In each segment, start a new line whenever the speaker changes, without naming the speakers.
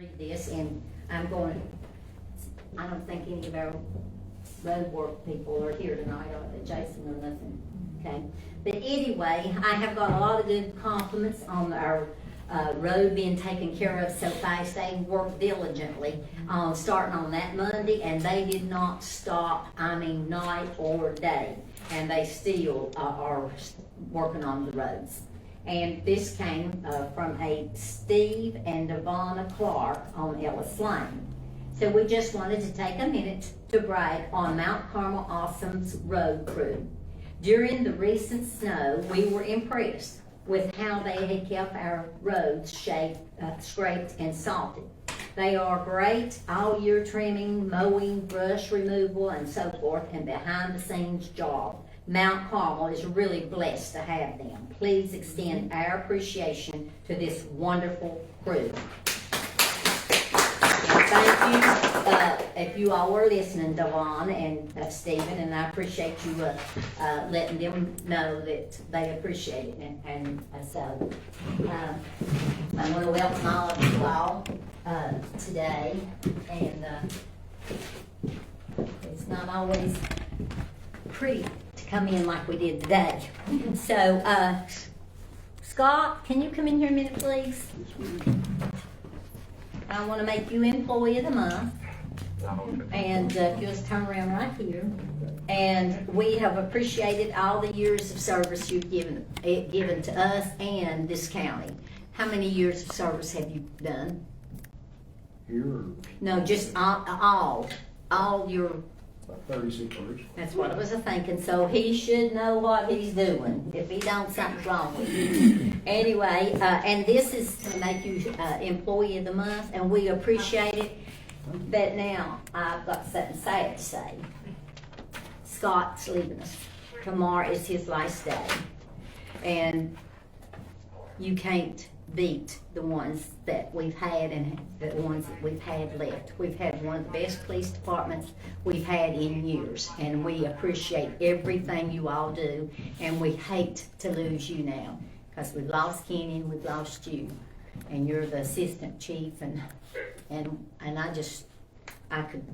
read this, and I don't think any of our road work people are here tonight, Jason or nothing, okay? But anyway, I have got a lot of good compliments on our road being taken care of so fast. They worked diligently, starting on that Monday, and they did not stop, night or day, and they still are working on the roads. And this came from a Steve and Devonna Clark on Ellis Lane. So we just wanted to take a minute to brag on Mount Carmel Awesome's road crew. During the recent snow, we were impressed with how they had kept our roads scraped and salted. They are great all year trimming, mowing, brush removal, and so forth, and behind the scenes job. Mount Carmel is really blessed to have them. Please extend our appreciation to this wonderful crew. And thank you, if you all were listening, Devon and Stephen, and I appreciate you letting them know that they appreciate it. And so I want to welcome all of you all today, and it's not always pretty to come in like we did today. So, Scott, can you come in here a minute, please? I want to make you Employee of the Month. And just turn around right here. And we have appreciated all the years of service you've given to us and this county. How many years of service have you done?
Here?
No, just all your.
About 36 years.
That's what I was thinking. So he should know what he's doing. If he don't, something's wrong with him. Anyway, and this is to make you Employee of the Month, and we appreciate it. But now I've got something sad to say. Scott's leaving us. Tomorrow is his last day, and you can't beat the ones that we've had and the ones that we've had left. We've had one of the best police departments we've had in years, and we appreciate everything you all do, and we hate to lose you now, because we've lost Kenny and we've lost you, and you're the assistant chief, and I could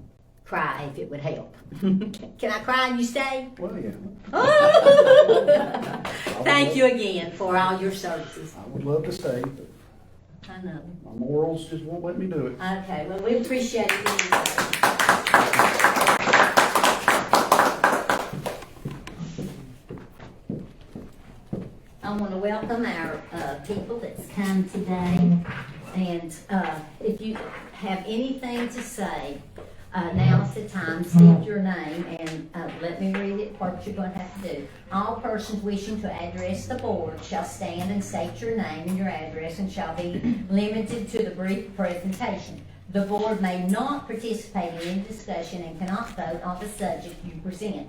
cry if it would help. Can I cry and you stay?
Well, yeah.
Thank you again for all your services.
I would love to stay, but
I know.
my morals just won't let me do it.
Okay, well, we appreciate it. I want to welcome our people that's come today. And if you have anything to say, now's the time. State your name and let me read it, what you're going to have to do. All persons wishing to address the board shall stand and state your name and your address, and shall be limited to the brief presentation. The board may not participate in any discussion and cannot vote on the subject you present.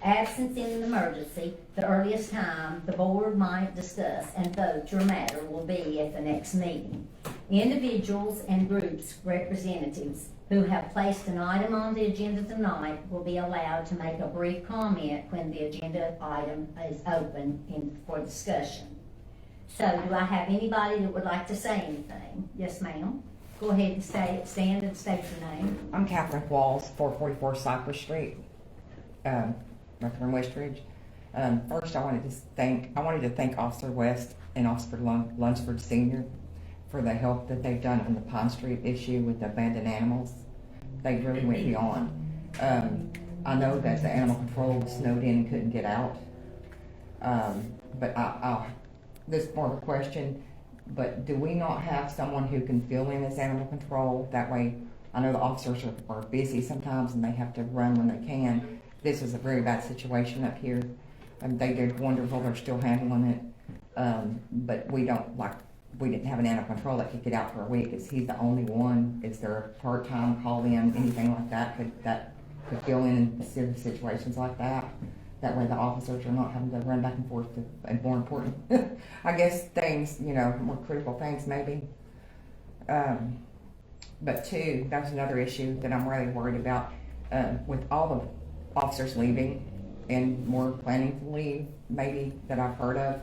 Absence in an emergency, the earliest time the board might discuss and vote your matter will be at the next meeting. Individuals and groups representatives who have placed an item on the agenda tonight will be allowed to make a brief comment when the agenda item is open for discussion. So, do I have anybody that would like to say anything? Yes, ma'am. Go ahead and stand and state your name.
I'm Catherine Walls, 444 Cypress Street, from Westridge. First, I wanted to thank Officer West and Officer Lunsford Sr. for the help that they've done on the Pine Street issue with the abandoned animals. They really went beyond. I know that the animal control was snowed in and couldn't get out. But this is more of a question, but do we not have someone who can fill in as animal control? That way, I know the officers are busy sometimes and they have to run when they can. This is a very bad situation up here. They did wonderful, they're still handling it. But we didn't have an animal control that could get out for a week. Is he the only one? Is there a part-time call-in, anything like that could fill in situations like that? That way the officers are not having to run back and forth and more important, I guess, things, more critical things maybe. But two, that's another issue that I'm really worried about. With all the officers leaving and more planning to leave, maybe, that I've heard of,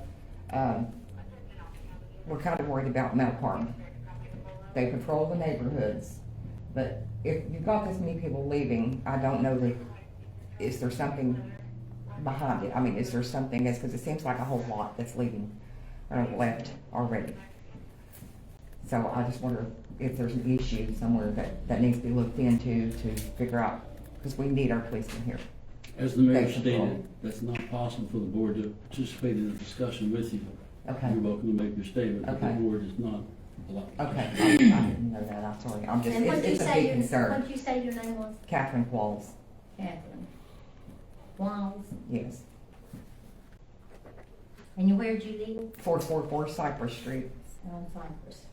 we're kind of worried about Mount Carmel. they patrol the neighborhoods. But if you've got this many people leaving, I don't know that, is there something behind it? I mean, is there something, because it seems like a whole lot that's leaving, or left already. So I just wonder if there's an issue somewhere that needs to be looked into to figure out, because we need our policemen here.
As the mayor
Thank you.
stated, that's not possible for the board to participate in a discussion with you.
Okay.
You're welcome to make your statement, but the
Okay.
board is not allowed.
Okay, I didn't know that, I'm sorry, I'm just,
And what'd you
it's a
say
big concern.
what'd you say your name was?
Catherine Walls,
Catherine. Walls.
yes,
And where'd you live?
444 Cypress Street.
On Cypress.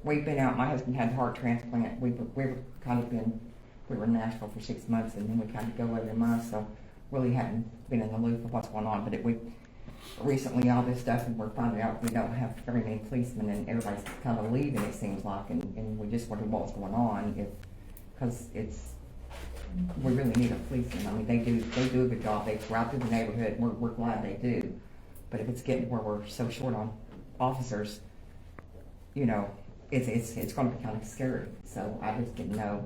We've been out, my husband had a heart transplant, we were we were in Nashville for 6 months, and then we kind of go every month, so really hadn't been in the loop of what's going on, but we recently all this stuff, and we're finding out we don't have very many policemen, and everybody's kind of leaving, it seems like, and we just wondered what's going on, because we really need a policeman. I mean, they do a good job, they go out through the neighborhood, we're glad they do, but if it's getting where we're so short on officers, you know, it's gonna be kind of scary, so I just didn't know,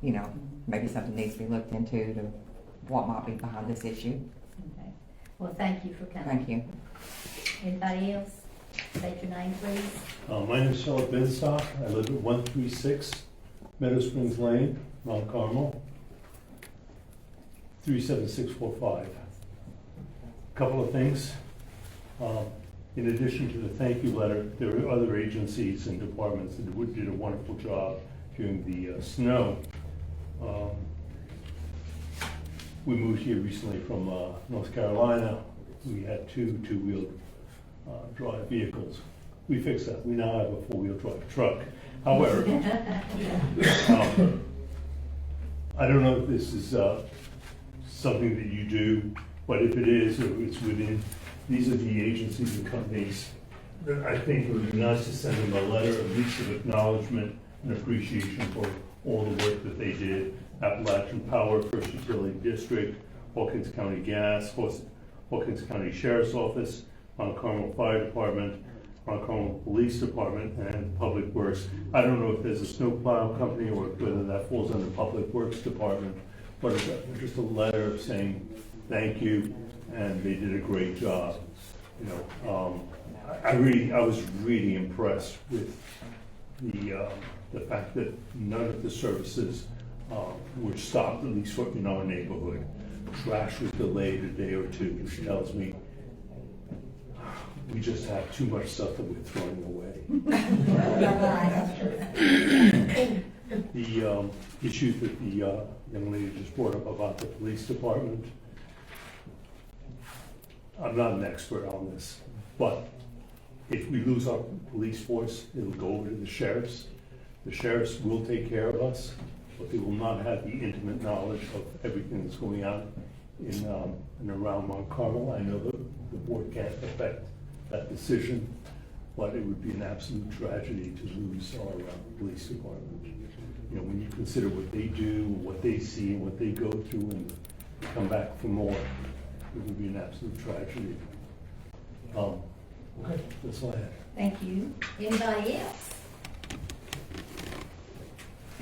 you know, maybe something needs to be looked into to what might be behind this issue.
Okay. Well, thank you for coming.
Thank you.
Anybody else? State your name, please.
My name is Philip Binstock. I live at 136 Meadow Springs Lane, Mount Carmel, 37645. Couple of things. In addition to the thank you letter, there are other agencies and departments that did a wonderful job during the snow. We moved here recently from North Carolina. We had two-wheel drive vehicles. We fixed that. We now have a four-wheel drive truck. However, I don't know if this is something that you do, but if it is, or it's within, these are the agencies and companies that I think it would be nice to send them a letter, at least of acknowledgement and appreciation for all the work that they did. Appalachian Power, First Utility District, Hawkins County Gas, Hawkins County Sheriff's Office, Mount Carmel Fire Department, Mount Carmel Police Department, and Public Works. I don't know if there's a snowplow company or whether that falls under Public Works Department, but it's just a letter saying thank you, and they did a great job. You know, I was really impressed with the fact that none of the services were stopped, at least in our neighborhood. Trash was delayed a day or two, which tells me we just have too much stuff that we're throwing away. The issue that the young lady just brought up about the police department, I'm not an expert on this, but if we lose our police force, it'll go over to the sheriffs. The sheriffs will take care of us, but they will not have the intimate knowledge of everything that's going on in and around Mount Carmel. I know the board can't affect that decision, but it would be an absolute tragedy to lose our police department. You know, when you consider what they do, what they see, and what they go through, and come back for more, it would be an absolute tragedy. Okay, that's all I have.
Thank you. Anybody else?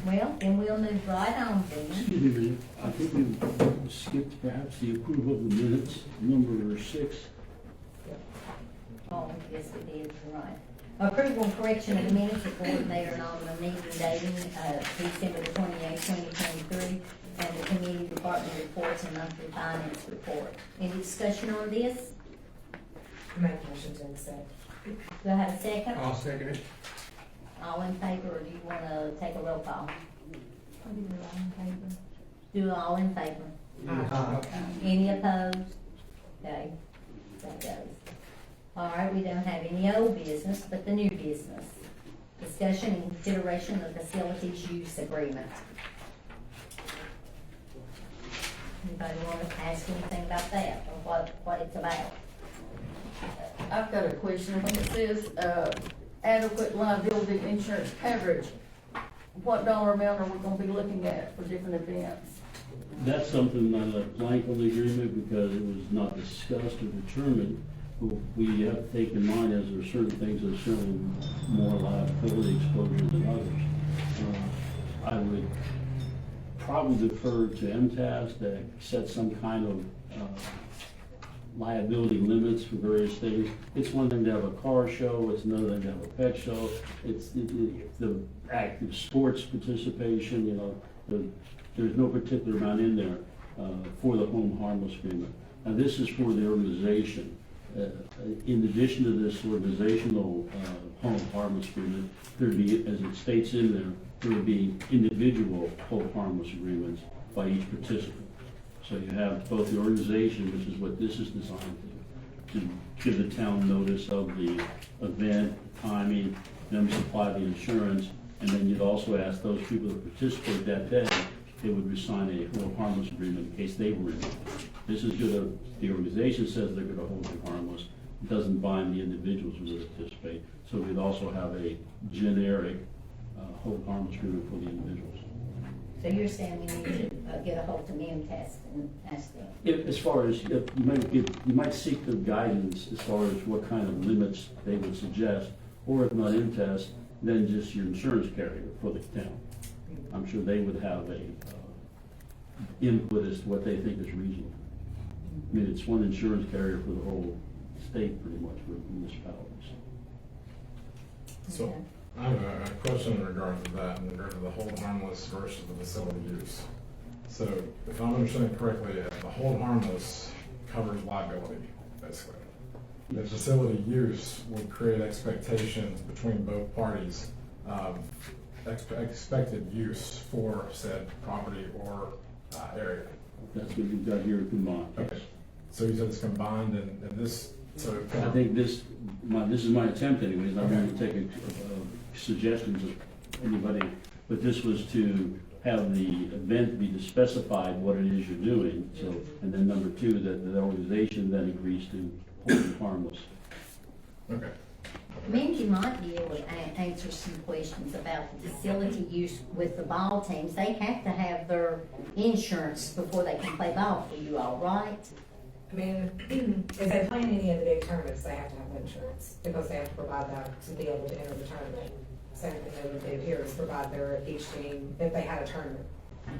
Well, then we'll move right on then.
Excuse me a minute, I think we skipped perhaps the approval of the minutes, number 6.
Oh, yes, we did, you're right. Approval and correction of the minutes of board mayor and alderman meeting dating December 28th, 2023, and the committee department reports and monthly finance report. Any discussion on this?
Make a motion to accept.
Do I have a second?
I'll second it.
All in favor, or do you want to take a roll call? Do all in favor? Any opposed? Okay, that goes. All right, we don't have any old business, but the new business. Discussion and consideration of facilities use agreement. Anybody want to ask anything about that, or what it's about?
I've got a question. When it says, adequate liability insurance coverage, what dollar amount are we gonna be looking at for different events?
That's something I left blank on the agreement because it was not discussed or determined we have to take in mind is there are certain things that are certainly more liability exposure than others. I would probably defer to MTS that set some kind of liability limits for various things. It's one thing to have a car show, it's another thing to have a pet show, it's the active sports participation, you know, there's no particular amount in there for the home harmless agreement. Now, this is for the organization. In addition to this organizational home harmless agreement, there'd be, as it states in there, there would be individual home harmless agreements by each participant. So you have both the organization, which is what this is designed to give the town notice of the event, timing, them supply the insurance, and then you'd also ask those people that participate that day, they would sign a hold harmless agreement in case they were involved. This is gonna, the organization says they're gonna hold them harmless. It doesn't bind the individuals who will participate. So we'd also have a generic hold harmless agreement for the individuals.
So you're saying we need to get a hold of MTS and ask them?
As far as, you might seek the guidance as far as what kind of limits they would suggest, or if not MTS, then just your insurance carrier for the town. I'm sure they would have a input as to what they think is reasonable. I mean, it's one insurance carrier for the whole state, pretty much, for municipalities.
So,
Okay.
I have a question in regard to that, in regard to the hold harmless versus the facility use. So, if I'm understanding correctly, the hold harmless covers liability, basically. The facility use would create expectations between both parties of expected use for said property or area.
That's what you've got here combined.
Okay, so you said it's combined and this, so.
I think this is my attempt anyways, I'm going to take suggestions of anybody, but this was to have the event be to specify what it is you're doing, so, and then number two, that the organization then agrees to hold it harmless.
Okay.
Mindy might be able to answer some questions about the facility use with the ball teams. They have to have their insurance before they can play ball for you all, right?
I mean, if they play in any of the big tournaments, they have to have insurance, because they have to provide that to be able to enter the tournament. Same thing they would do here is provide each team, if they had a tournament,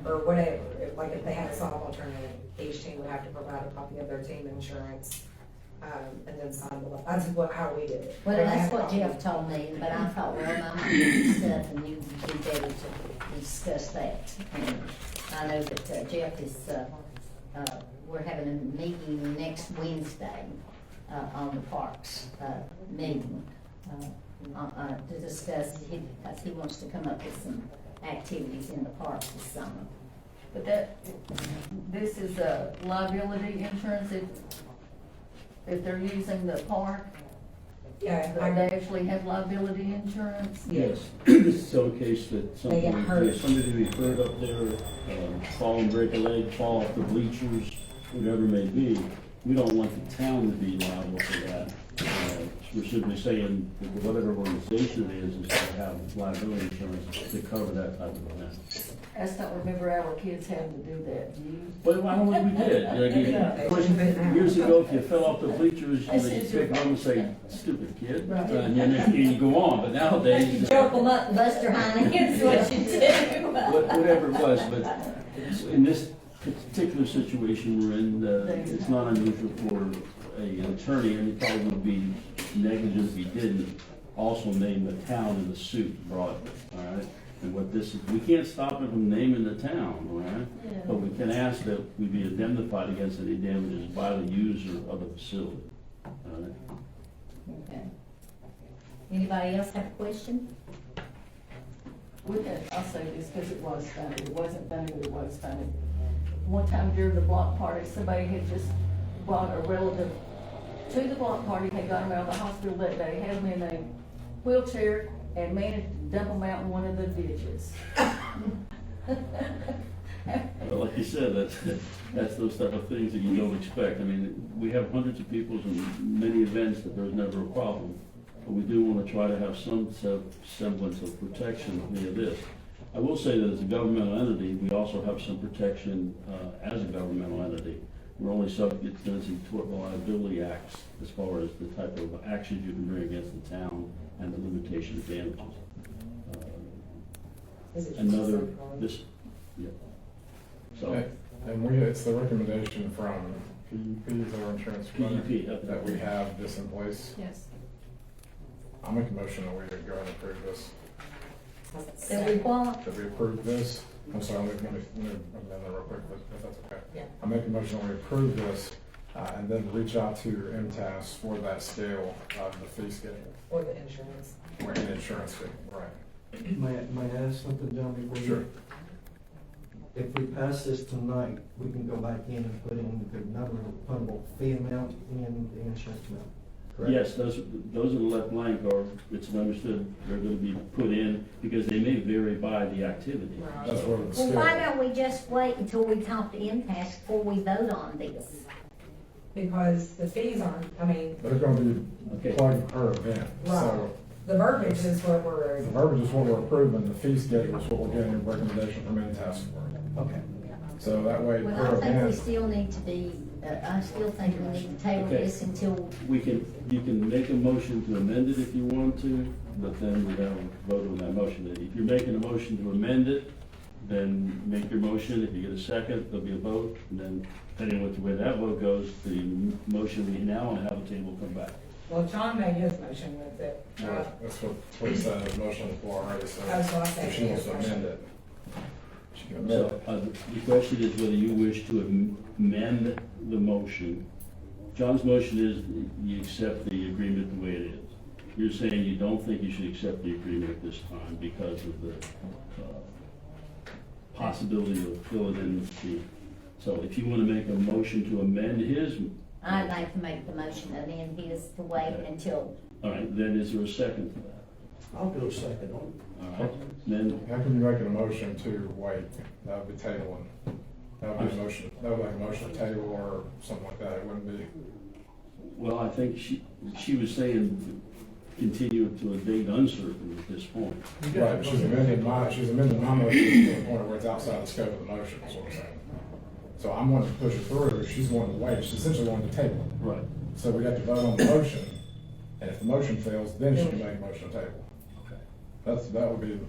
or whatever, if they had a softball tournament, each team would have to provide a copy of their team insurance, and then sign the, that's how we did it.
Well,
They
that's
have
what
copies.
Jeff told me, but I thought, well, I might get some stuff and you'd be better to discuss that. And I know that Jeff is, we're having a meeting next Wednesday, on the parks, meeting, to discuss, because he wants to come up with some activities in the park this summer.
But this is a liability insurance if they're using the park,
Yeah,
they actually have liability insurance?
Yes, this is so in case that
They get hurt.
somebody be hurt up there, fall and break a leg, fall off the bleachers, whatever it may be, we don't want the town to be liable for that. We're simply saying that whatever organization it is to have liability insurance to cover that type of event.
I just don't remember our kids having to do that, do you?
Well, I don't think we did. Of course, years ago, if you fell off the bleachers, you would pick them and say, stupid kid, and then you go on, but nowadays.
Joke them up and bust their hind ends, what you do.
Whatever it was, but in this particular situation we're in, it's not unusual for an attorney, and it probably would be negligent if he didn't also name the town in the suit brought, all right? And what this is, we can't stop it from naming the town, all right?
Yeah.
But we can ask that we be indemnified against any damages by the user of the facility, all right?
Okay. Anybody else have a question?
I'll say this because it was funny. It wasn't funny, but it was funny. One time during the block party, somebody had just brought a relative to the block party, had got him out of the hospital that day, had him in a wheelchair, and managed to dump him out in one of the ditches.
Well, like you said, that's those type of things that you don't expect. I mean, we have hundreds of people and many events that there's never a problem. But we do want to try to have some semblance of protection via this. I will say that as a governmental entity, we also have some protection as a governmental entity. we're only subject to the tort liability acts as far as the type of actions you can bring against the town and the limitation of damages.
Is it just
Another,
the same color?
this, yeah. So,
And it's the recommendation from PUP, is our insurance provider,
PUP,
that we have this in place.
Yes.
I'll make a motion that we go ahead and approve this,
So we want,
that we approve this. I'm sorry, let me amend that real quick, if that's okay.
Yeah.
I make a motion that we approve this, and then reach out to MTS for that scale of the fee schedule,
Or the insurance.
or an insurance fee, right?
May I ask something, John, before you?
Sure.
If we pass this tonight, we can go back in and put in the non-refundable fee amount in the insurance amount, correct?
yes, those are left blank, or it's understood they're gonna be put in, because they may vary by the activity.
Right.
That's where the
well,
scale.
why don't we just wait until we talk to MTS before we vote on this?
Because the fees aren't, I mean,
There's gonna be
Okay.
plug per event, so
Right. the verbiage is what we're,
the verbiage is what we're approving, the fee schedule is what we're getting a recommendation from MTS for.
Okay.
So that way,
Well,
per
I think we
event,
still need to be, I still think we need to table
Okay.
this until,
You can make a motion to amend it if you want to, but then we gotta vote on that motion. If you're making a motion to amend it, then make your motion. If you get a second, there'll be a vote, and then depending on the way that vote goes, the motion we now have a table come back.
well, John made his motion with it.
that's what he said, his motion on the floor already, so
That's what I said.
if she wants to amend it, she can amend
So,
it.
the question is whether you wish to amend the motion. John's motion is you accept the agreement the way it is. You're saying you don't think you should accept the agreement at this time because of the possibility of filling in the fee. So if you want to make a motion to amend his,
I'd like to make the motion and then his to wait until,
all right, then is there a second to that?
I'll do a second on
All right, then,
How can you make a motion to wait? That would be tabling. That would be a motion, that would be like a motion to table or something like that, it wouldn't be.
well, I think she was saying continue to a date uncertain at this point.
Right, but she's amending my motion to the point where it's outside the scope of the motion, is what I'm saying. So I'm wanting to push it through, she's wanting to wait, she's essentially wanting to table it.
Right.
So we have to vote on the motion, and if the motion fails, then she can make a motion to table.
Okay.
That would be,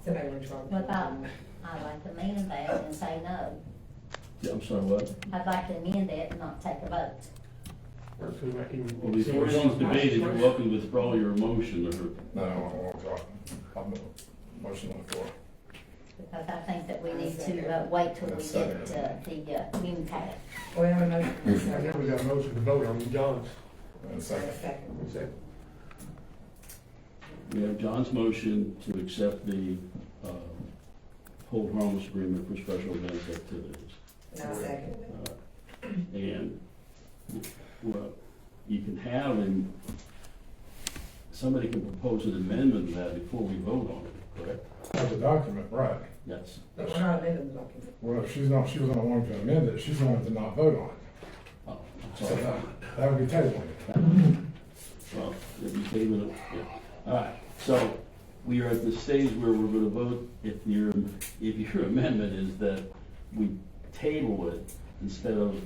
So they were trying.
what about, I'd like to amend that and say no.
Yeah, I'm sorry, what?
I'd like to amend that and not take a vote.
Well, before it's debated, you're welcome to withdraw your motion or.
no, I won't talk. I'll move. Motion on the floor.
Because I think that we need to wait till we get the MTS.
We have a motion. and a
Now
second.
we got a motion to vote on John's.
And second.
Second.
We have John's motion to accept the hold harmless agreement for special events activities.
And I second.
And, well, you can have, and somebody can propose an amendment to that before we vote on it, correct?
Of the document, right.
Yes.
But we're not amending the document.
Well, she was not wanting to amend it, she's wanting to not vote on it.
Oh, I'm
So
sorry.
that would be tabling it.
Well, if you table it, yeah. All right, so we are at the stage where we're gonna vote if your amendment is that we table it instead of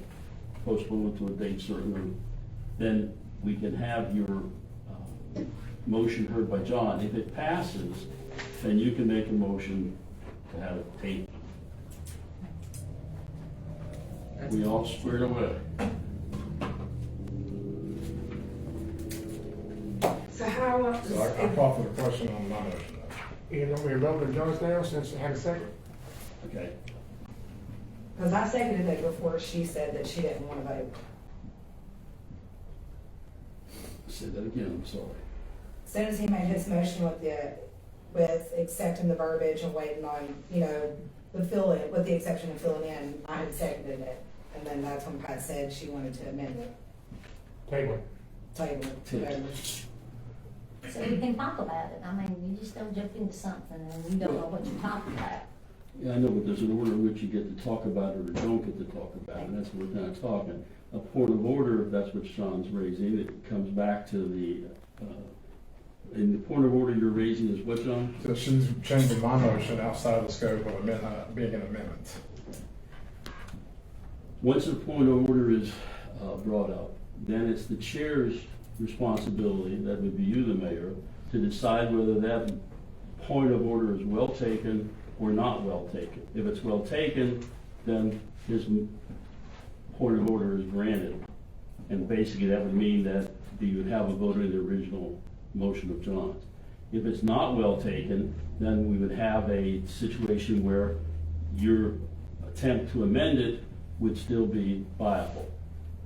postpone it to a date certain, then we can have your motion heard by John. If it passes, then you can make a motion to have it tabled. We all squared away.
So how,
So I call for the question on my motion though.
You know, we're voting John's now since it had a second.
Okay.
because I seconded it before she said that she didn't want to vote.
Say that again, I'm sorry.
As soon as he made his motion with accepting the verbiage and waiting on, the fill in, with the exception of filling in, I had seconded it. And then that's when Pat said she wanted to amend it,
Table.
table it, whatever.
So we can talk about it. I mean, you just don't jump into something and you don't know what you're talking about.
Yeah, I know, but there's an order in which you get to talk about it or don't get to talk about it, and that's what we're kind of talking. A point of order, if that's what Sean's raising, it comes back to the, and the point of order you're raising is what, John?
So she's changing my motion outside of the scope of being an amendment.
Once a point of order is brought up, then it's the chair's responsibility, that would be you, the mayor, to decide whether that point of order is well taken or not well taken. If it's well taken, then his point of order is granted. And basically that would mean that you would have a vote in the original motion of John's. If it's not well taken, then we would have a situation where your attempt to amend it would still be viable.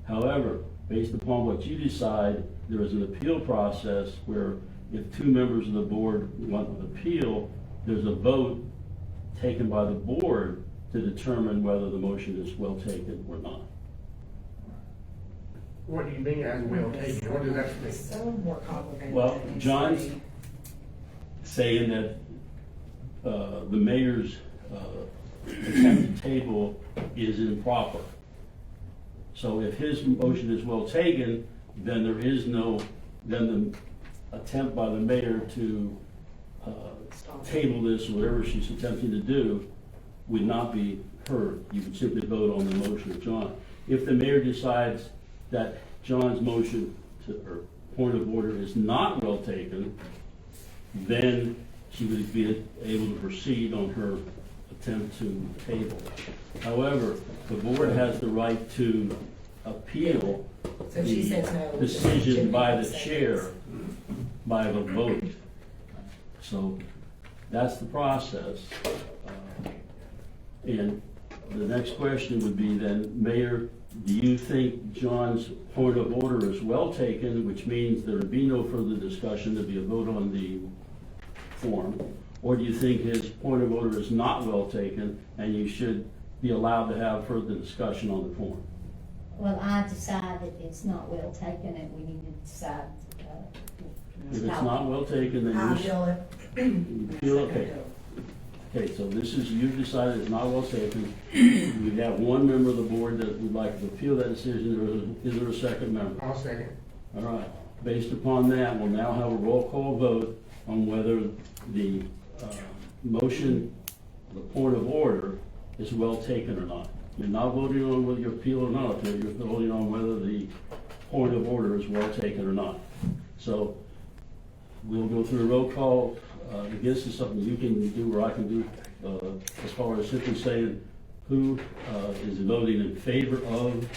However, based upon what you decide, there is an appeal process where if two members of the board want an appeal, there's a vote taken by the board to determine whether the motion is well taken or not.
What do you mean as well taken? What does that
It's
mean?
so more complicated.
Well,
than it needs to
John's
be.
saying that the mayor's attempt to table is improper. So if his motion is well taken, then there is no, then the attempt by the mayor to table this, or whatever she's attempting to do, would not be heard. You would simply vote on the motion of John. If the mayor decides that John's motion or point of order is not well taken, then she would be able to proceed on her attempt to table. However, the board has the right to appeal
So if she
the
says no.
decision by the
Jimmy
chair
says
by the vote. So that's the process. And the next question would be then, Mayor, do you think John's point of order is well taken, which means there would be no further discussion, there'd be a vote on the form? Or do you think his point of order is not well taken and you should be allowed to have further discussion on the form?
Well, I decide that it's not well taken and we need to decide.
If it's not well taken, then
I'll
you
deal it.
you feel okay. Okay, so this is, you've decided it's not well taken. We have one member of the board that would like to appeal that decision. Is there a second member?
I'll second.
All right. Based upon that, we'll now have a roll call vote on whether the motion, the point of order, is well taken or not. You're not voting on whether you appeal or not appeal, you're voting on whether the point of order is well taken or not. So we'll go through a roll call. This is something you can do or I can do, as far as simply saying who is voting in favor of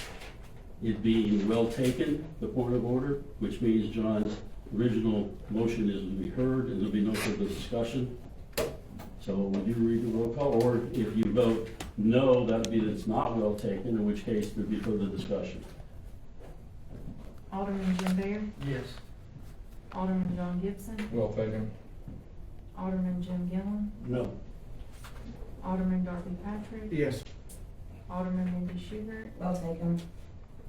it being well taken, the point of order, which means John's original motion is to be heard and there'll be no further discussion. So would you read the roll call? Or if you vote no, that would be that it's not well taken, in which case there'd be further discussion.
Alderman Jim Bear,
Yes.
Alderman John Gibson,
Well taken.
Alderman Jim Gillum,
No.
Alderman Darby Patrick,
Yes.
Alderman Mindy Schubert,
Well taken.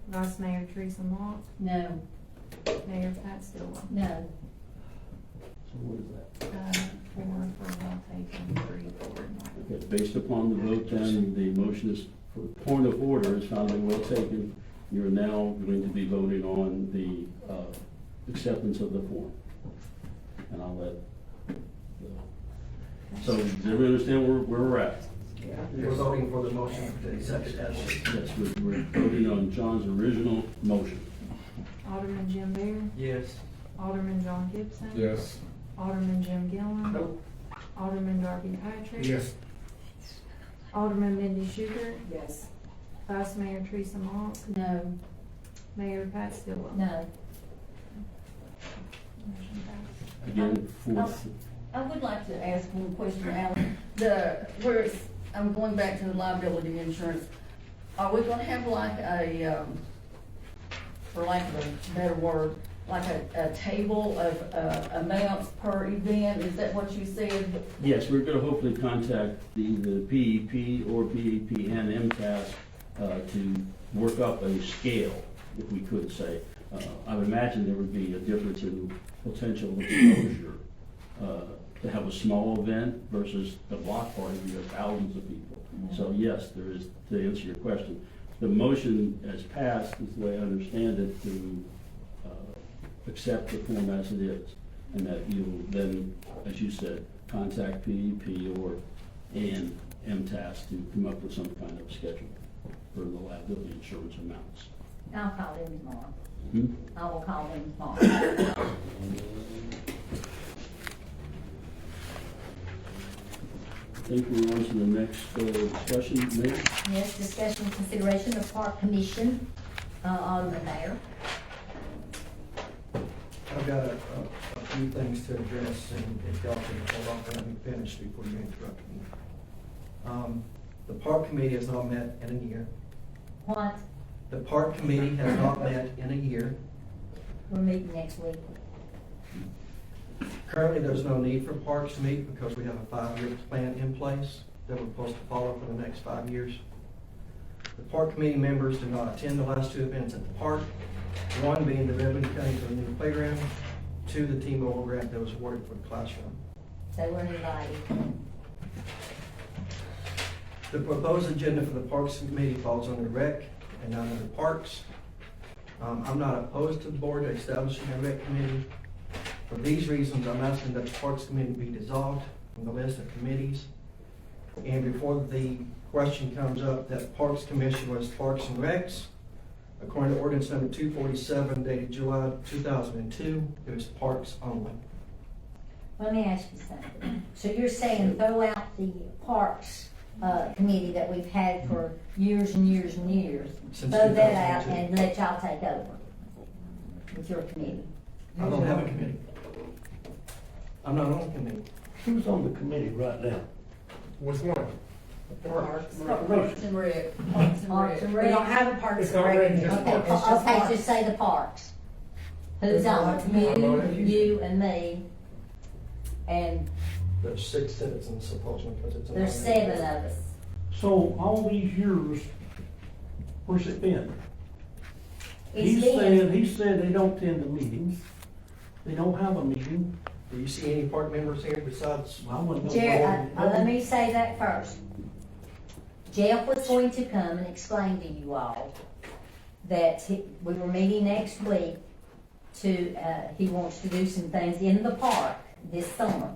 Vice Mayor Teresa Mock,
No,
Mayor Pat Stillwell.
no.
So what is that?
4 for well taken, 3 for not.
Okay, based upon the vote then, the motion is, for the point of order is found to be well taken. You're now going to be voting on the acceptance of the form. And I'll let, so does everybody understand where we're at?
We're voting for the motion to accept it as
Yes, we're voting on John's original motion.
Alderman Jim Bear,
Yes.
Alderman John Gibson.
Yes.
Alderman Jim Gillum.
Nope.
Alderman Darby Patrick.
Yes.
Alderman Mindy Schubert,
Yes.
Vice Mayor Teresa Mock,
No,
Mayor Pat Stillwell.
no.
Motion passed.
Again, fourth,
I would like to ask one question, Alan. I'm going back to the liability insurance. Are we gonna have like a, for lack of a better word, like a table of amounts per event? Is that what you said?
yes, we're gonna hopefully contact the PEP or PEP and MTAS to work up a scale, if we could say. I would imagine there would be a difference in potential exposure to have a small event versus the block party where you have thousands of people. So yes, there is, to answer your question. The motion has passed, is the way I understand it, to accept the form as it is. And that you will then, as you said, contact PEP and MTAS to come up with some kind of schedule. for the liability insurance amounts.
I'll call them tomorrow.
Hmm?
I will call them tomorrow.
I think we're on to the next discussion, Mayor.
Yes, discussion and consideration of park commission, Alderman Mayor.
I've got a few things to address, and if y'all can hold off and let me finish before you interrupt me. The park committee has not met in a year.
What?
The park committee has not met in a year.
We're meeting next week.
Currently, there's no need for parks to meet because we have a 5-year plan in place that we're supposed to follow for the next 5 years. The park committee members did not attend the last 2 events at the park, one being the ribbon cutting for the new playground, 2, the T-Mobile grant that was awarded for the classroom.
They were invited.
The proposed agenda for the Parks Committee falls under rec and not under parks. I'm not opposed to the board establishing a rec committee. For these reasons, I'm asking that the Parks Committee be dissolved from the list of committees. And before the question comes up that Parks Commission was Parks and Recs, according to ordinance number 247 dated July 2002, it was parks only.
Let me ask you something. So you're saying throw out the parks, committee that we've had for years and years and years,
Since
throw that out
2002.
and let y'all take over with your committee?
I don't have a committee. I'm not on a committee.
Who's on the committee right now?
Which one?
Parks and Rec.
Parks and
We
Rec.
don't have a Parks
It's
and
not
Rec.
written, just
anymore.
Okay,
parks.
It's just
okay,
parks.
just say the parks. Who's
There's a lot
on?
to me.
You and me, and
There's 6 citizens supposedly because it's a.
there's 7 of us.
So all these years, where's it been?
It's been,
He said they don't attend the meetings. They don't have a meeting.
Do you see any park members here besides?
I wouldn't know.
Jerry, let me say that first. Jeff was going to come and explain to you all that we were meeting next week to, he wants to do some things in the park this summer.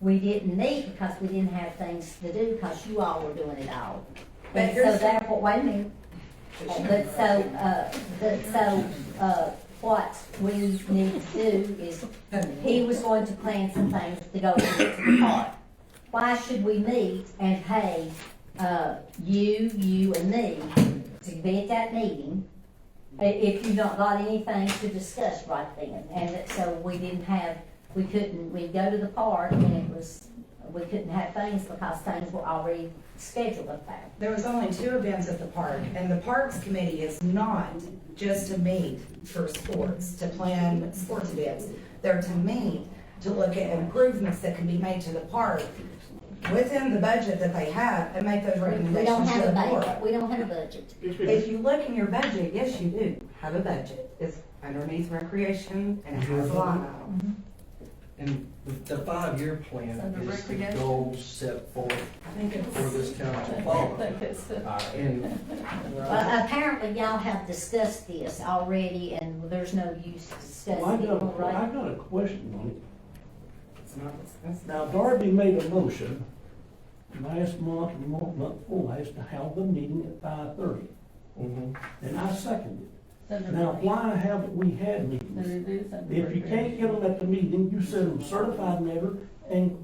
We didn't meet because we didn't have things to do because you all were doing it all.
But
And so
here's-
therefore, wait a minute. What we need to do is, he was going to plan some things to go to the park. Why should we meet and pay, you and me to be at that meeting if you've not got anything to discuss right then? And so we we'd go to the park and we couldn't have things because things were already scheduled up there.
There was only 2 events at the park, and the Parks Committee is not just to meet for sports, to plan sports events. They're to meet to look at improvements that can be made to the park within the budget that they have and make those
We
recommendations
don't
to
have
the
a
board.
budget, we don't have a budget.
If you look in your budget, yes, you do have a budget. It's underneath recreation and it has a line item.
And the 5-year plan
Under
is the
recreation.
goals set forth
I think
for
it's,
this town
I
to follow.
think it's,
And
Well, apparently y'all have discussed this already and there's no use
Well, I
discussing
got,
it, right?
I got a question on it.
it's not discussed.
Now, Darby made a motion last month, and month before last, to have the meeting at 5:30,
mhm.
and I seconded
it's
it.
under
Now, why haven't we had
But
meetings?
it is under
If you can't get them at the meeting, you send them certified letter, and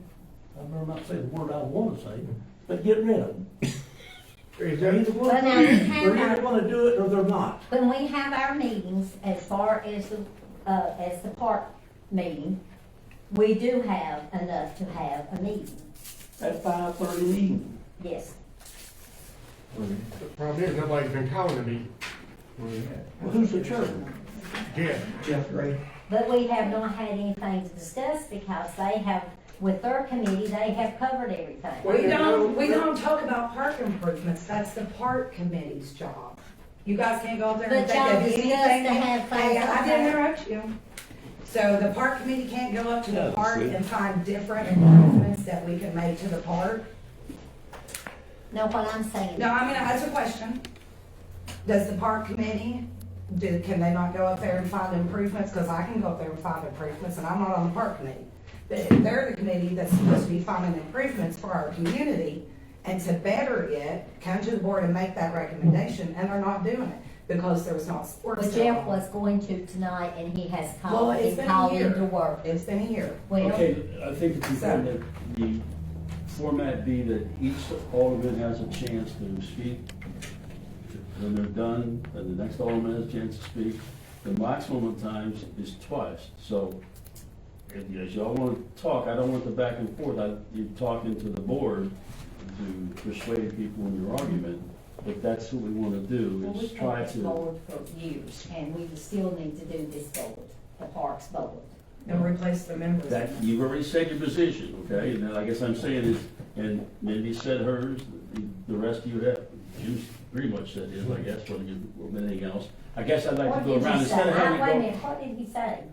I better not say the word I want to say, but get rid of them.
Is
They're
that,
either
Well, now, we
gonna,
have
they're either
our-
gonna do it or they're not.
When we have our meetings, as far as the park meeting, we do have enough to have a meeting,
At 5:30 in the evening.
yes.
the problem is, nobody's been calling the meeting.
Well, who's the chairman?
Yeah.
Jeff Gray.
But we have not had anything to discuss because they have, with their committee, they have covered everything.
We don't talk about park improvements, that's the park committee's job. You guys can't go up there and
But
think
y'all
of
discussed
anything.
to have things
Hey,
up
I
there.
didn't interrupt you. So the park committee can't go up to
Yeah,
the park
see.
and find different improvements that we can make to the park?
No, what I'm saying.
No, I mean, that's a question. Does the park committee, can they not go up there and find improvements? Because I can go up there and find improvements, and I'm not on the park committee. But they're the committee that's supposed to be finding improvements for our community and to better it, come to the board and make that recommendation, and they're not doing it because there's not sports.
Well,
going
Jeff
on.
was going to tonight, and he has
Well,
called,
it's
he
been
called
a year.
into work.
It's been a year.
Well,
Okay, I think it's important that the format be that each alderman has a chance to speak. When they're done, then the next alderman has a chance to speak. The maximum of times is twice. So if y'all want to talk, I don't want the back and forth. You're talking to the board to persuade people in your argument. But that's what we want to do,
well,
is
we've
try
had this
to.
board for years, and we still need to do this board, the Parks Board.
And replace the members.
That, you've already said your position, okay? And then I guess I'm saying is, and Mindy said hers, the rest of you have, Jim's pretty much said his, I guess, whether you, or anything else. I guess I'd like
What
to go
did
around
he say?
instead of having
Wait a
to
minute, what did he say?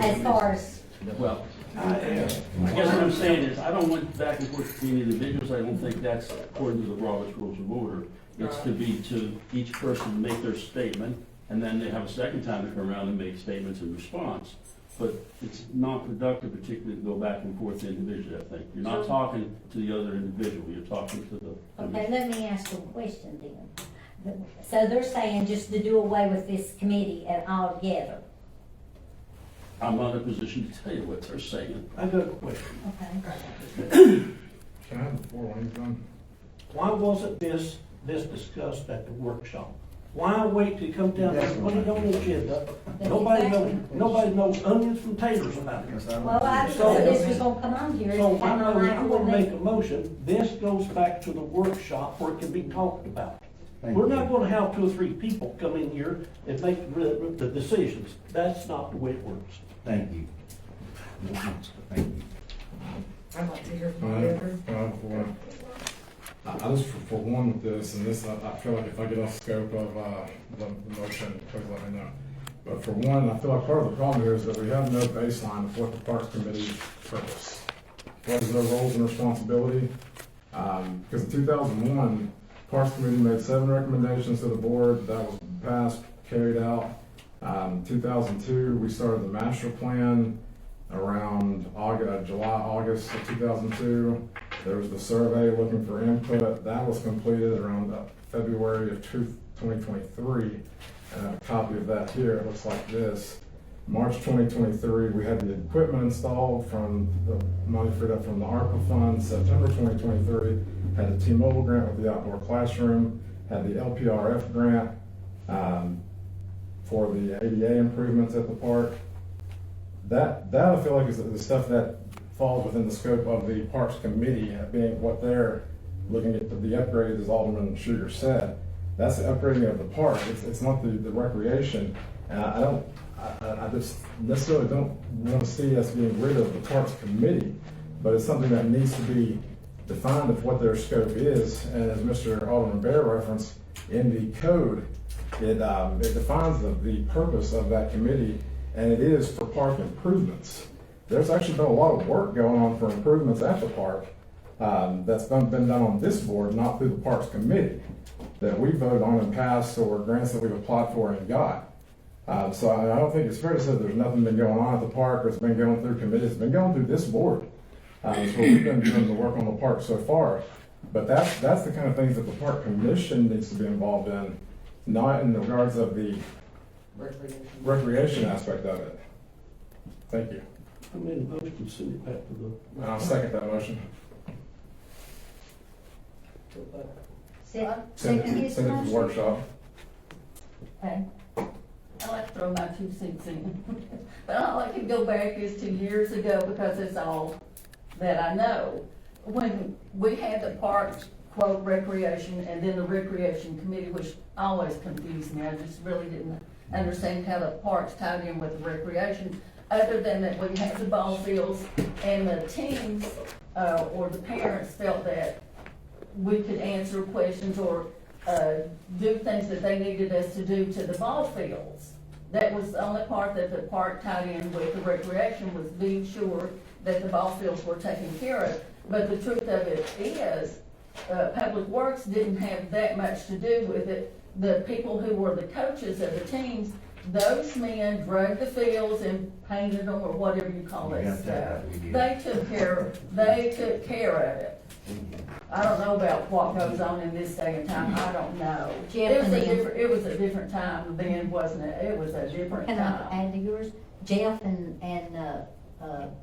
As far as,
go. Well, I guess what I'm saying is, I don't want back and forth between individuals. I don't think that's according to the Robert's Rules of Order. It's to be to each person make their statement, and then they have a second time to come around and make statements in response. But it's not productive, particularly to go back and forth individually, I think. You're not talking to the other individual, you're talking to the.
okay, let me ask you a question then. So they're saying just to do away with this committee and altogether,
I'm not in a position to tell you what they're saying.
I got a question.
okay?
Can I have the floor when he's done?
Why wasn't this discussed at the workshop? Why wait till it comes down and put it on the agenda? Nobody knows onions from taters about it.
Well, I didn't know this was gonna come on here.
So
It's
I
been
know
on
if
my
you wanna make a
board.
motion, this goes back to the workshop where it can be talked about. We're not gonna have 2 or 3 people come in here and make the decisions. That's not the way it works.
Thank you. Thank you.
I'd like to hear
All
from
right,
the other.
all right, I just, for one with this, and this, I feel like if I get off scope of, the motion, please let me know. But for one, I feel like part of the problem here is that we have no baseline of what the Parks Committee's purpose. What is their roles and responsibility? Because in 2001, Parks Committee made 7 recommendations to the board, that was passed, carried out. 2002, we started the master plan around July, August of 2002. There was the survey looking for input. That was completed around February of 2023. And I have a copy of that here. It looks like this. March 2023, we had the equipment installed from the money freed up from the ARPA fund. September 2023, had the T-Mobile grant with the outdoor classroom, had the LPRF grant for the ADA improvements at the park. That I feel like is the stuff that falls within the scope of the Parks Committee, being what they're looking at, the upgrade, as Alderman Sugar said. That's the upgrading of the park. It's not the recreation. And I just necessarily don't want to see us being rid of the Parks Committee, but it's something that needs to be defined of what their scope is. And as Mr. Alderman Bear referenced, in the code, it defines the purpose of that committee, and it is for park improvements. There's actually been a lot of work going on for improvements at the park that's been done on this board, not through the Parks Committee, that we voted on and passed, or grants that we've applied for and got. So I don't think it's fair to say there's nothing been going on at the park, or it's been going through committees. It's been going through this board. So we've been doing the work on the park so far. But that's the kind of things that the Park Commission needs to be involved in, not in regards of the recreation aspect of it. Thank you.
I made a motion to send it back to the.
I'll second that motion. Send it to the workshop.
Okay.
I like to throw my 2 cents in. But all I can go back is to years ago, because it's all that I know. When we had the parks, quote, recreation, and then the recreation committee, which always confused me. I just really didn't understand how the parks tied in with the recreation, other than that we had the ball fields and the teams, or the parents felt that we could answer questions or do things that they needed us to do to the ball fields. That was the only part that the park tied in with the recreation, was being sure that the ball fields were taken care of. But the truth of it is, Public Works didn't have that much to do with it. The people who were the coaches of the teams those men drug the fields and painted them, or whatever you call that
Yeah,
stuff.
we did.
They took care of it. I don't know about what goes on in this day and time, I don't know.
Jeff and them.
It was a different time then, wasn't it? It was a different
Can I
time.
add to yours? Jeff and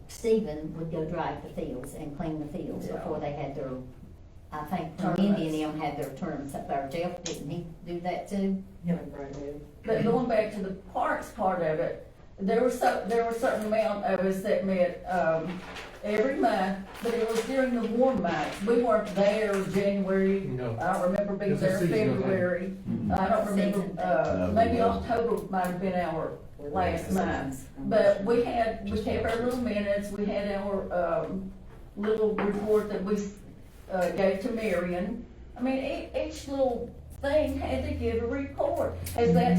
Stephen would go drive the fields and clean the fields
Yeah.
before they had their, I think,
Tournaments.
Indy and them had their tournaments up there. Jeff, didn't he do that too?
Him and Brad did.
But going back to the parks part of it, there were a certain amount of us that met, every month, but it was during the warm months. We weren't there January,
No.
I don't remember being
It's a
there
seasonal thing.
February. I don't remember,
Season.
maybe October might have been our last month. But we kept our little minutes, we had our, little report that we, gave to Marion. I mean, each little thing had to give a report. As I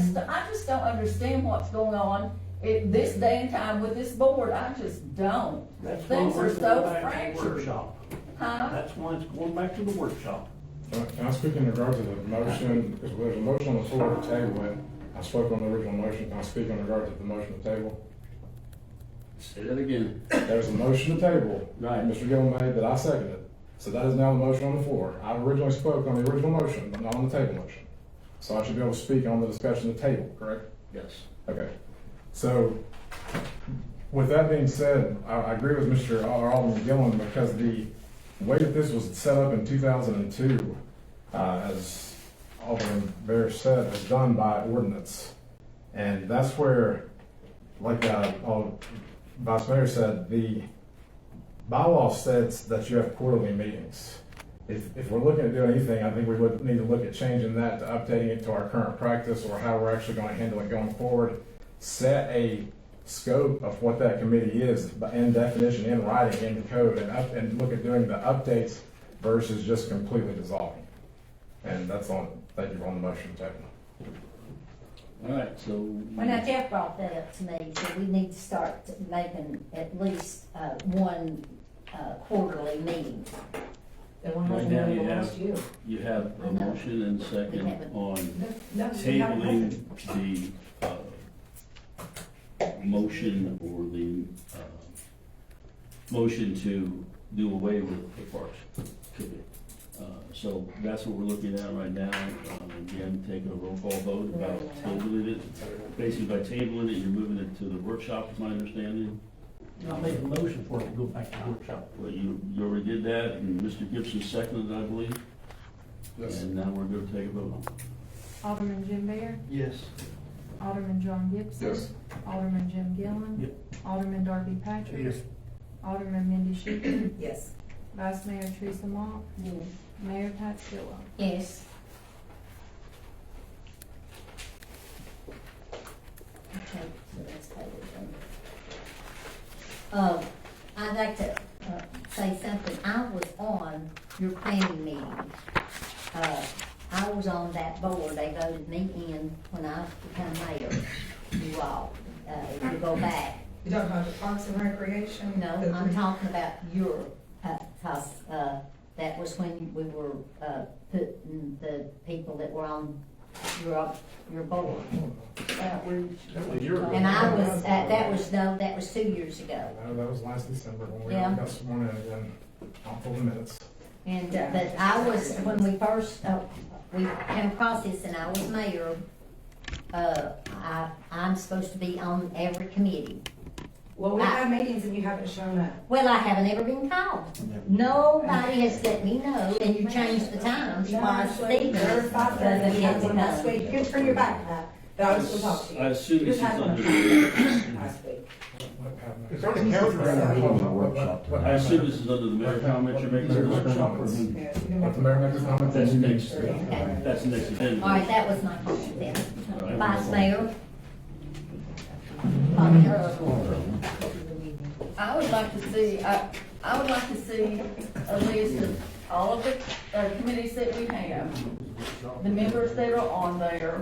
just don't understand what's going on at this day and time with this board, I just don't.
That's why
Things
we're
are so
going back to the
fractured.
workshop.
Huh?
That's why it's going back to the workshop.
Can I speak in regard to the motion, because there's a motion on the floor to table it. I spoke on the original motion, can I speak in regard to the motion to table?
Say that again.
There's a motion to table.
Right.
Mr. Gill made that I seconded. So that is now the motion on the floor. I originally spoke on the original motion, but not on the table motion. So I should be able to speak on the discussion to table, correct?
Yes.
Okay. So, with that being said, I agree with Mr. Alderman Gillen, because the way that this was set up in 2002, as Alderman Bear said, was done by ordinance. And that's where, like Vice Mayor said, the bylaw states that you have quarterly meetings. If we're looking at doing anything, I think we would need to look at changing that to updating it to our current practice, or how we're actually going to handle it going forward. Set a scope of what that committee is, in definition, in writing, in the code, and look at doing the updates versus just completely dissolving. And that's on, thank you on the motion table.
All right, so.
Well, now Jeff brought that up to me, so we need to start making at least, one, quarterly meeting.
And one
Right
wasn't
now
in
you
the
have-
last year.
You have a motion and second on
No,
tabling the, motion or the, motion to do away with the Parks Committee. So that's what we're looking at right now. Again, take a roll call vote about tabling it. Basically, by tabling it, you're moving it to the workshop, is my understanding.
I made a motion for it to go back to the workshop.
Well, you already did that, and Mr. Gibson seconded, I believe.
Yes.
And now we're going to take a vote.
Alderman Jim Bear,
Yes.
Alderman John Gibson.
Yes.
Alderman Jim Gillen.
Yep.
Alderman Darby Patrick.
Yes.
Alderman Mindy Schuster.
Yes.
Vice Mayor Teresa Monk.
Yes.
Mayor Pat Stillwell.
Yes. Okay, so that's tabled then. I'd like to, say something. I was on your planning meeting. I was on that board. They voted me in when I became mayor. You all, if you go back.
You talking about the Parks and Recreation?
No,
The
I'm
three-
talking about your, cause, that was when we were, putting the people that were on your board. And I was, that was 2 years ago.
No, that was last December when we
Yeah.
all got sworn in again, off of the minutes.
And, but I was, when we first, we came across this and I was mayor, I'm supposed to be on every committee.
Well, we have meetings and you haven't shown up.
Well, I haven't ever been called. Nobody has let me know, and you changed the times, why Steve
There are 5:30,
doesn't
you
get
have
to
one last week. You
know.
can turn your back to that, but I was still talk to you.
I assume this
You
is
had one
under,
last week.
It's on the calendar.
I assume this is under the mayor comment you're making.
Comments.
Yes, you can
Let
make
the mayor make his comments.
That's next,
Okay.
that's next agenda.
All right, that was my comment then.
All right.
Vice Mayor?
I would like to see, I would like to see a list of all of the committees that we have, the members that are on there,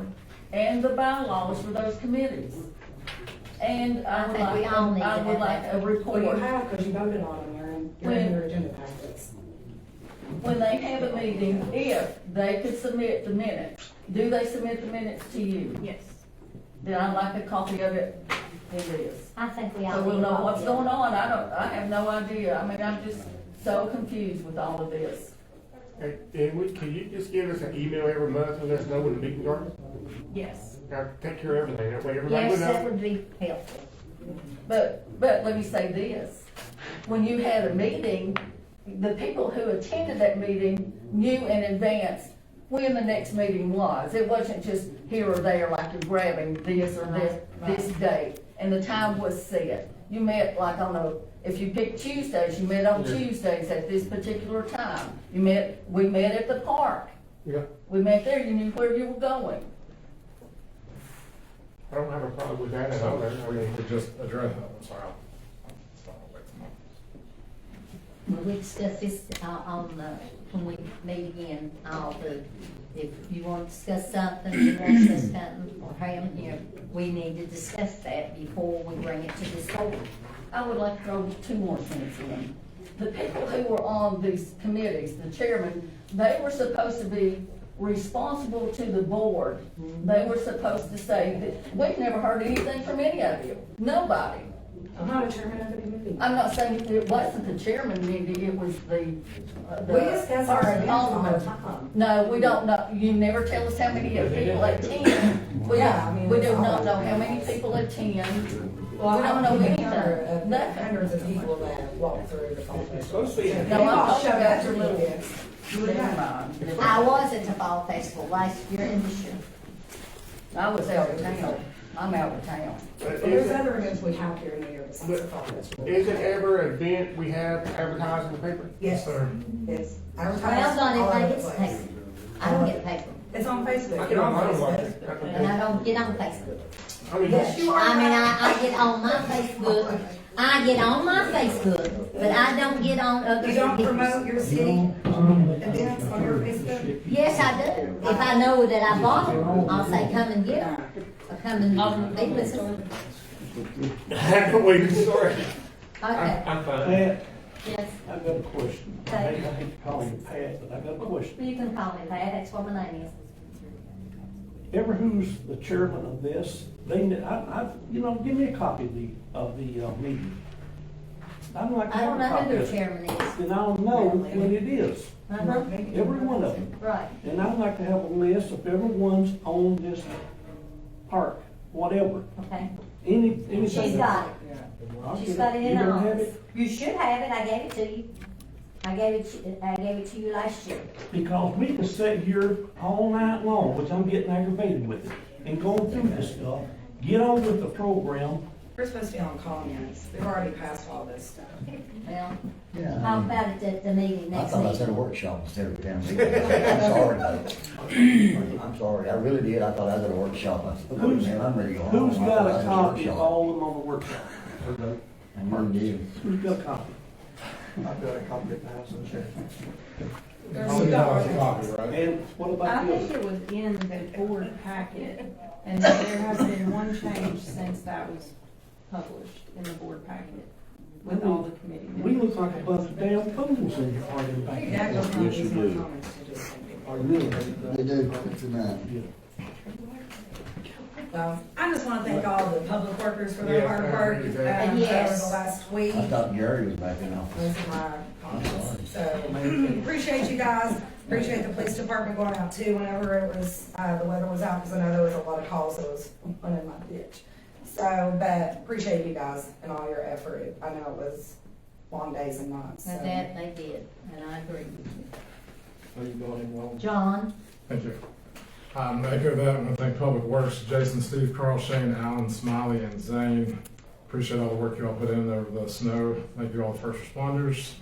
and the bylaws for those committees. And I would
I think we all need
like,
to
I would
have
like
that.
a
Well, you
report.
have, because you voted on them, you're in your agenda packets.
When they have a meeting, if they could submit the minutes, do they submit the minutes to you?
Yes.
then I'd like a copy of it in this.
I think we all.
So we'll
need a
know what's
copy of
going
it.
on. I have no idea. I mean, I'm just so confused with all of this.
And can you just give us an email every month and let us know when the meetings are?
Yes.
Now, take care of everything, that way everybody
Yes,
will
that
know.
would be helpful.
But let me say this, when you had a meeting, the people who attended that meeting knew in advance when the next meeting was. It wasn't just here or there like you're grabbing this or this date, and the time was set. You met like if you picked Tuesdays, you met on Tuesdays at this particular time. We met at the park.
Yeah,
We met there, you knew where you were going.
I don't have a problem with that at all. I
We
mean,
could just address, I'm sorry, I'll stop, wait a moment.
Well, we discuss this, on the, when we meet again, if you want to discuss something, you want to discuss something, or we need to discuss that before we bring it to this board.
I would like to throw 2 more things in. The people who were on these committees, the chairman, they were supposed to be responsible to the board. They were supposed to say that, we've never heard anything from any of you, nobody.
I'm not a chairman of the committee.
I'm not saying it wasn't the chairman, Mindy, it was the.
We discuss our
person,
events all the
alderman.
time.
No, we don't know, you never tell us how many people attend.
Yeah, I mean,
We
it's
do
all
not know
over.
how many people attend.
Well,
We don't
I
know
don't
anything,
know
nothing.
hundreds of people that walk through the phone.
Supposed to be.
No, I'm talking about your
little
little.
bits.
Never mind.
I was at the fall festival last year in this year.
I was out of town. I'm out of town.
but
Well, there's
is
other events we have here in the year besides the
But-
fall festival.
it ever an event we have advertised in the paper?
Yes,
Sir.
it's
Well,
advertised
not
all over
everybody
the
gets
place.
paper. I don't get paper,
It's on Facebook.
I get on mine, watch
Facebook.
it.
and I don't get on Facebook.
I mean,
Yes, you are.
I mean, I get on my Facebook, but I don't get on other
You don't
people's.
promote your city events on your Facebook?
Yes, I do. If I know that I bought them, I'll say, come and get them, or come and be with us.
wait, sorry.
Okay,
I'm fine.
Pat,
yes,
I've got a question. I hate to call you Pat, but I got a question.
you can call me Pat, that's what my name is.
Ever who's the chairman of this, give me a copy of the meeting. I'd like to
I
have
don't
a
know
copy
who their
of it.
chairman is.
Then I'll know when it is,
Uh-huh.
every one of them.
Right,
And I'd like to have a list of everyone's on this park, whatever.
okay.
Anything.
She's got it.
I'll
She's
get
got it in
You
her
don't have
office.
it?
You should have it, I gave it to you. I gave it to you last year.
Because we can sit here all night long, which I'm getting aggravated with it, and going through this stuff, get on with the program.
We're supposed to be on call meetings. We've already passed all this stuff.
Well,
Yeah.
talk about it at the meeting
I
next
thought I said a
week.
workshop instead of a town meeting. I'm sorry, I really did, I thought I was at a workshop. I said,
Who's,
man, I'm ready to go home.
who's
I
got
thought I
a
was at
copy of
workshop.
all of them on the workshop?
And you did.
Who's got a copy?
I've got a copy of the house and check.
Oh, you have a copy, right?
And what about
I
the
think
other?
it was in the board packet, and there has been one change since that was published in the board packet with all the committee
We
members.
look like a bunch of damn fools in here arguing back and
That
forth.
goes on
Yes, you
these more
do.
comments to do.
Oh, really?
They do, it's a man.
So, I just wanna thank all the public workers for their
Yeah,
hard
I
work,
agree with
over
that.
the
Yes.
last week.
I thought Gary was back in office.
Those are my comments. So, appreciate you guys, appreciate the police department going out too whenever it was, the weather was out, because I know there was a lot of calls that was one in my ditch. So, but appreciate you guys and all your effort. I know it was long days and nights, so.
And that they did, and I agree with you.
Are you going well?
John,
Thank you. To echo that, I want to thank Public Works, Jason, Steve, Carl, Shane, Alan, Smiley, and Zane. Appreciate all the work you all put in over the snow. Thank you all the first responders.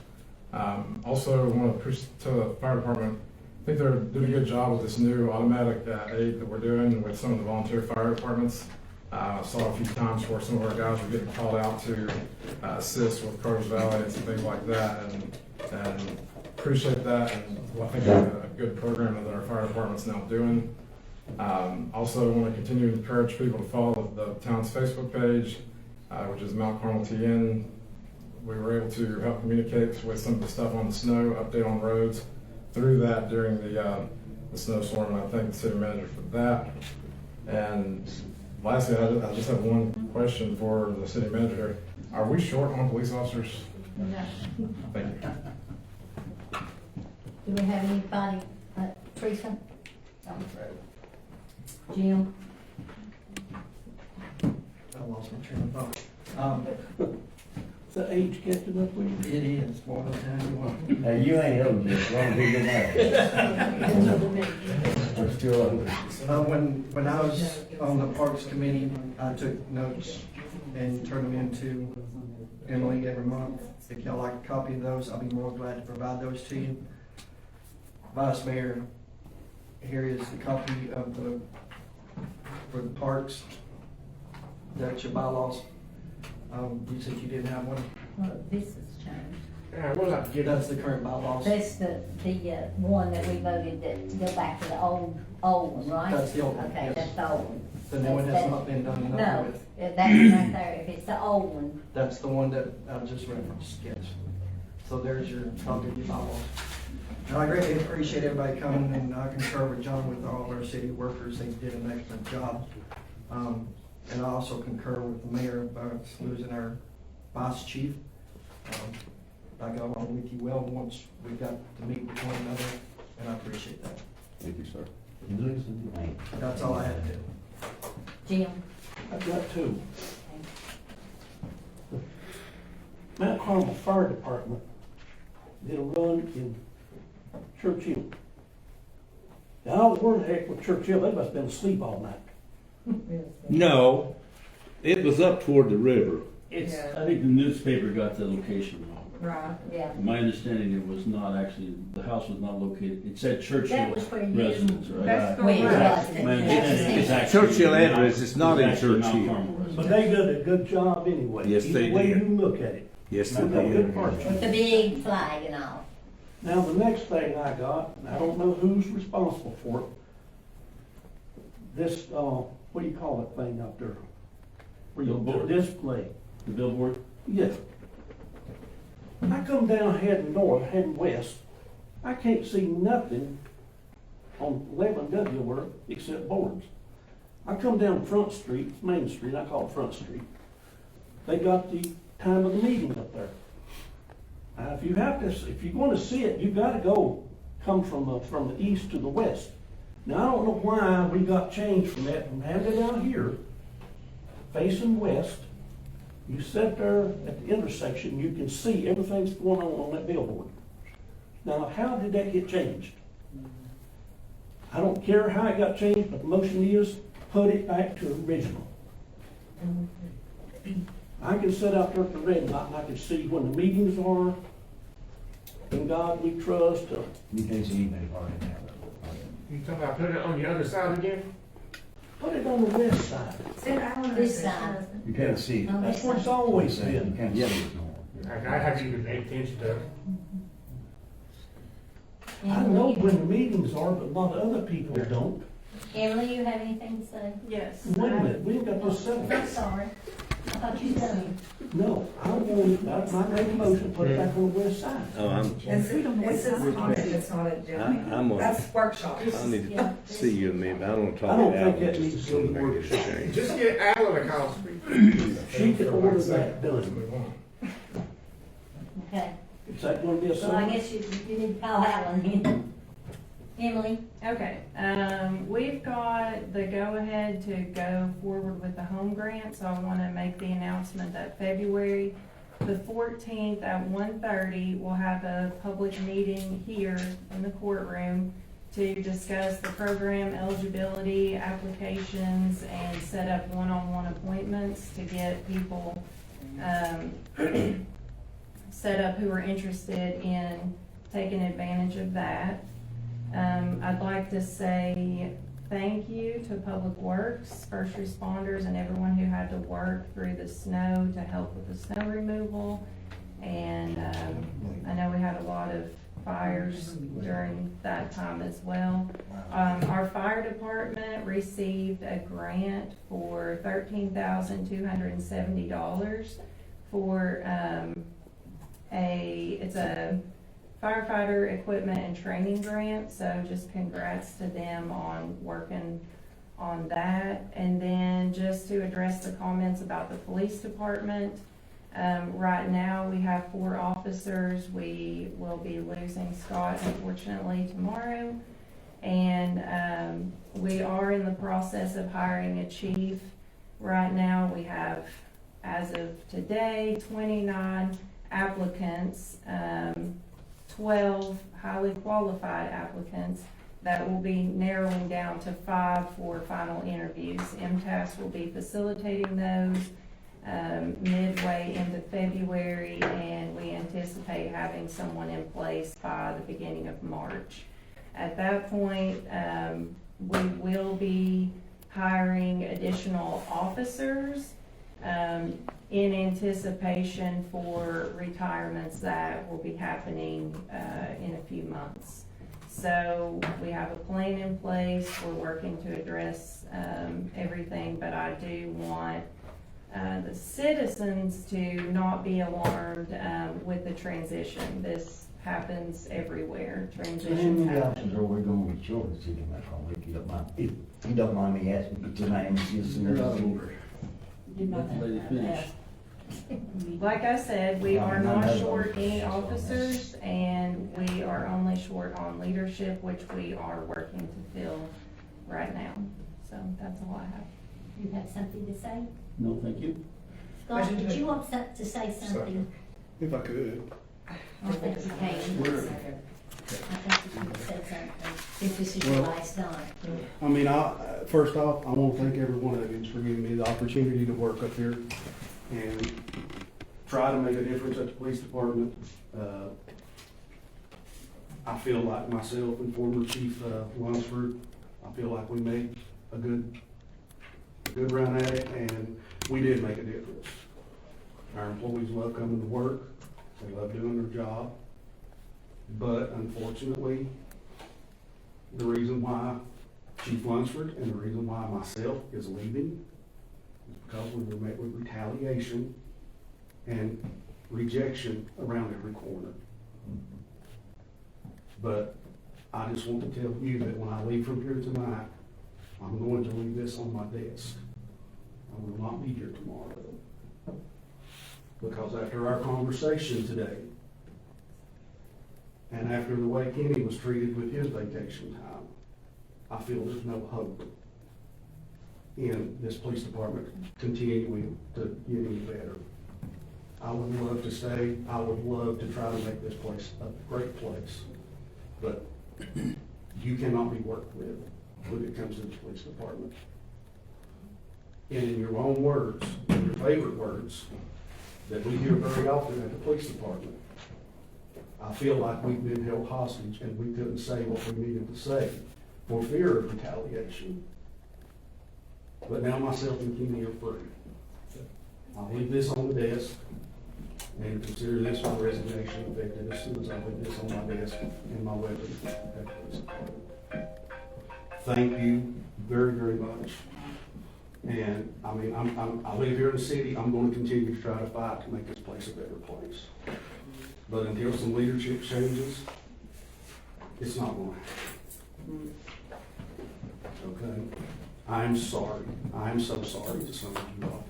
Also, I want to appreciate to the fire department. I think they're doing a good job with this new automatic aid that we're doing with some of the volunteer fire departments. I saw a few times where some of our guys were getting called out to assist with Carter's Valley and some things like that, and appreciate that, and I think it's a good program that our fire department's now doing. Also, want to continue to encourage people to follow the town's Facebook page, which is Mount Carmel TN. We were able to help communicate with some of the stuff on the snow, update on roads through that during the snowstorm, and I thank the city manager for that. And Lastly, I just have one question for the city manager. Are we short on police officers?
No.
Thank you.
Do we have anybody, Teresa? Jim?
I lost my train of thought.
The age catching up with you?
It is, boy, I'll tell you what.
Hey, you ain't old, just long as you get We're still old.
When I was on the Parks Committee, I took notes and turned them into Emily every month. If y'all like a copy of those, I'll be more glad to provide those to you. Vice Mayor, here is the copy of for the parks. That's your bylaws. You said you didn't have one?
Well, this has changed.
What was I getting?
That's the current bylaws.
That's the one that we voted to go back to the old one, right?
That's the old one,
Okay,
yes.
that's the old one.
The new one has not been done and over
No,
with.
that's right there. If it's the old one,
That's the one that I just referenced, yes. So there's your copy of your bylaws. And I greatly appreciate everybody coming, and I concur with John with all our city workers. They did an excellent job. And I also concur with the mayor about us losing our vice chief. I got along with you well once we got to meet with one another, and I appreciate that.
Thank you, sir.
That's all I had to do.
Jim?
I've got two. Mount Carmel Fire Department did a run in Churchill. Now, where the heck was Churchill? They must have been asleep all night.
No, it was up toward the river.
It's,
Yeah.
I think the newspaper got the location wrong.
Right.
Yeah.
My understanding, it was not actually, the house was not located, it said
That
Churchill
was where you.
residence, right?
That's
Wait,
correct.
right.
My understanding is actually.
Churchill address is not in
it's actually Mount
Churchill.
Carmel residence.
But they did a good job anyway.
Yes, they
Either way
did.
you look at it.
Yes, they
They got good
did.
parts.
With the big flag and all.
Now, the next thing I got, and I don't know who's responsible for it. This, what do you call that thing out there? Where you
Billboard.
display.
The billboard?
Yeah. I come down heading north, heading west. I can't see nothing on 11W where except boards. I come down Front Street, Main Street, I call it Front Street. They got the time of the meeting up there. Now, if you're going to see it, you've got to come from the east to the west. Now, I don't know why we got changed from that, from having it down here, facing west. You sit there at the intersection, you can see everything that's going on that billboard. Now, how did that get changed? I don't care how it got changed, but the motion is, put it back to original. I can sit out there at the red light and I can see when the meetings are. In God we trust.
You can't see anybody parking now.
You talking about putting it on the other side again?
Put it on the west side.
This side.
You can't see it.
No,
That's where it's always
You
been.
can't see it no more.
I haven't even paid attention to it.
I know when the meetings are, but a lot of other people don't.
Emily, you have anything to say?
Yes.
Wait a minute, we ain't got this settled.
I'm sorry. I thought you done.
No, I want, I might make a motion, put it back on the west side.
Oh, I'm,
This is comment, it's not a agenda.
I'm on.
That's workshop.
I need to see you a minute, I don't want to
I
talk
don't
about
think that
it.
needs to go to workshop.
Just get Alan a call, speak.
She can order that done.
Move on.
Okay.
Is that gonna be a
So I
second?
guess you need to call Alan in. Emily?
Okay, we've got the go-ahead to go forward with the home grant, so I want to make the announcement that February the 14th at 1:30, we'll have a public meeting here in the courtroom to discuss the program eligibility, applications, and set up one-on-one appointments to get people set up who are interested in taking advantage of that. I'd like to say thank you to Public Works, first responders, and everyone who had to work through the snow to help with the snow removal. And I know we had a lot of fires during that time as well. Our fire department received a grant for $13,270 for it's a firefighter equipment and training grant, so just congrats to them on working on that. And then just to address the comments about the police department, right now we have 4 officers. We will be losing Scott unfortunately tomorrow. And we are in the process of hiring a chief. Right now we have, as of today, 29 applicants, 12 highly qualified applicants that will be narrowing down to 5 for final interviews. MTAS will be facilitating those midway into February, and we anticipate having someone in place by the beginning of March. At that point, we will be hiring additional officers in anticipation for retirements that will be happening in a few months. So we have a plan in place. We're working to address everything, but I do want the citizens to not be alarmed with the transition. This happens everywhere.
How
Transitions
many
happen.
officers are we going with children city in that hall, if you don't mind? If you don't mind me asking, but tonight, I'm just
Let it finish.
Like I said, we are not short any officers, and we are only short on leadership, which we are working to fill right now. So that's all I have.
You have something to say?
No, thank you.
Scott, did you want to say something?
If I could.
I think you can.
We're-
I think you can say something, if this is your last night.
I mean, first off, I want to thank every one of you for giving me the opportunity to work up here and try to make a difference at the police department. I feel like myself and former Chief Lunsford, I feel like we made a good run at it, and we did make a difference. Our employees love coming to work, they love doing their job. But unfortunately, the reason why Chief Lunsford and the reason why myself is leaving is because we were met with retaliation and rejection around every corner. But I just want to tell you that when I leave from here tonight, I'm going to leave this on my desk. I will not be here tomorrow. Because after our conversation today, and after the way Kenny was treated with his vacation time, I feel there's no hope in this police department continuing to get any better. I would love to stay. I would love to try to make this place a great place. But you cannot be worked with when it comes to the police department. And in your own words, your favorite words, that we hear very often at the police department, I feel like we've been held hostage and we couldn't say what we needed to say for fear of retaliation. But now myself and Kenny are free. I'll leave this on the desk and consider this my resignation effective as soon as I leave this on my desk and my weapon at the police department. Thank you very, very much. And I mean, I live here in the city. I'm going to continue to try to fight to make this place a better place. But until some leadership changes, it's not going to happen. Okay? I'm sorry. I'm so sorry to some of you all.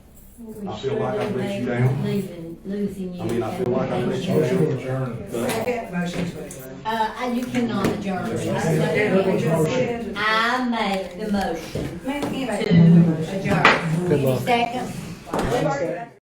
I feel like I've let you down.
Losing you.
I mean, I feel like I've let you
Motion to
down.
adjourn.
Second, motion to adjourn.
You cannot adjourn. I make the motion to adjourn. Second.